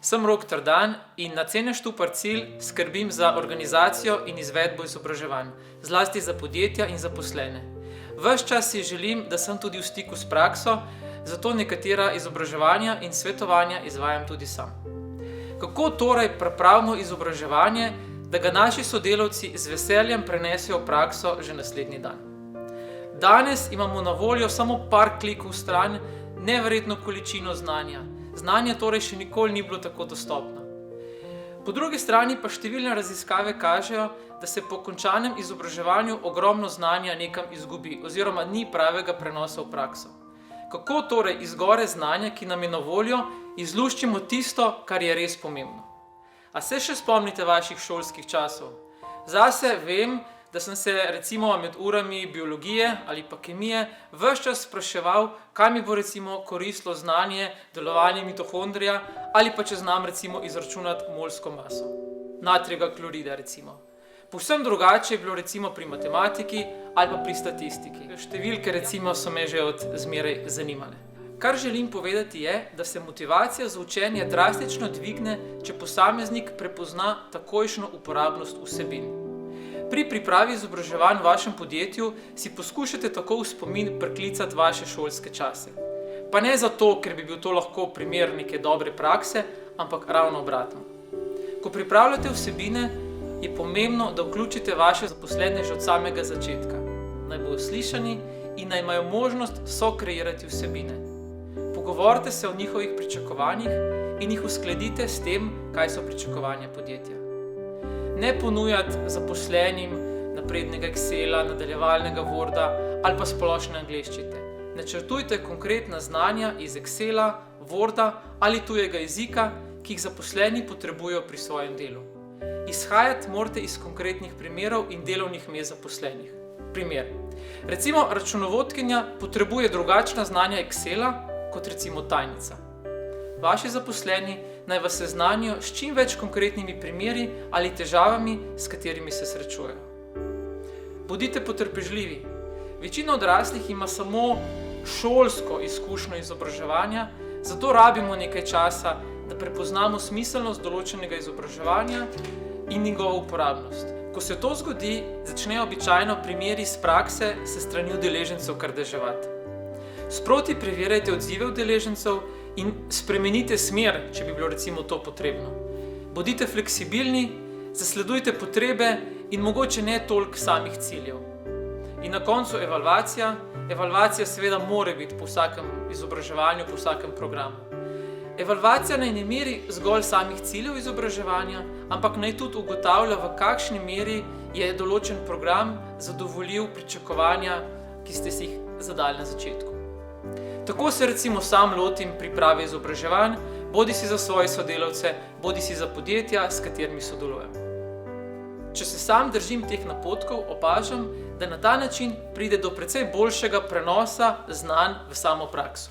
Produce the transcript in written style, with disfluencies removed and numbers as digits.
Sem Rok Trdan in na Ceneštu Parcel skrbim za organizacijo in izvedbo izobraževanj, zlasti za podjetja in zaposlene. Ves čas si želim, da sem tudi v stiku s prakso, zato nekatera izobraževanja in svetovanja izvajam tudi sam. Kako torej pripravimo izobraževanje, da ga naši sodelavci z veseljem prenesejo v prakso že naslednji dan? Danes imamo na voljo samo par klikov stran neverjetno količino znanja. Znanje torej še nikoli ni bilo tako dostopno. Po drugi strani pa številne raziskave kažejo, da se po končanem izobraževanju ogromno znanja nekam izgubi oziroma ni pravega prenosa v prakso. Kako torej iz gore znanja, ki nam je na voljo, izluščimo tisto, kar je res pomembno? A se še spomnite vaših šolskih časov? Zase vem, da sem se recimo med urami biologije ali pa kemije ves čas spraševal, kaj mi bo recimo koristilo znanje delovanja mitohondrija ali pa če znam recimo izračunati molsko maso. Natrijevega klorida recimo. Povsem drugače je bilo recimo pri matematiki ali pa pri statistiki. Številke recimo so me že od zmeraj zanimale. Kar želim povedati je, da se motivacija za učenje drastično dvigne, če posameznik prepozna takojšnjo uporabnost vsebin. Pri pripravi izobraževanj v vašem podjetju si poskušate tako v spomin priklicati vaše šolske čase. Pa ne zato, ker bi bil to lahko primer neke dobre prakse, ampak ravno obratno. Ko pripravljate vsebine, je pomembno, da vključite vaše zaposlene že od samega začetka. Naj bodo slišani in naj imajo možnost sokreirati vsebine. Pogovorite se o njihovih pričakovanjih in jih uskladite s tem, kaj so pričakovanja podjetja. Ne ponujati zaposlenim naprednega Excela, nadaljevalnega Worda ali pa splošne angleščine. Načrtujte konkretna znanja iz Excela, Worda ali tujega jezika, ki jih zaposleni potrebujejo pri svojem delu. Izhajati morate iz konkretnih primerov in delovnih mest zaposlenih. Primer. Recimo računovodkinja potrebuje drugačna znanja Excela kot recimo tajnica. Vaši zaposleni naj vas seznanijo s čim več konkretnimi primeri ali težavami, s katerimi se srečujejo. Bodite potrpežljivi. Večina odraslih ima samo šolsko izkušnjo izobraževanja, zato rabimo nekaj časa, da prepoznamo smiselnost določenega izobraževanja in njegovo uporabnost. Ko se to zgodi, začnejo običajno primeri iz prakse s strani udeležencev kar deževati. Sproti preverjajte odzive udeležencev in spremenite smer, če bi bilo recimo to potrebno. Bodite fleksibilni, zasledujte potrebe in mogoče ne toliko samih ciljev. In na koncu evalvacija. Evalvacija seveda mora biti po vsakem izobraževanju, po vsakem programu. Evalvacija naj ne meri zgolj samih ciljev izobraževanja, ampak naj tudi ugotavlja, v kakšni meri je določen program zadovoljil pričakovanja, ki ste si jih zadali na začetku. Tako se recimo sam lotim priprave izobraževanj, bodisi za svoje sodelavce, bodisi za podjetja, s katerimi sodelujem. Če se sam držim teh napotkov, opažam, da na ta način pride do precej boljšega prenosa znanj v samo prakso.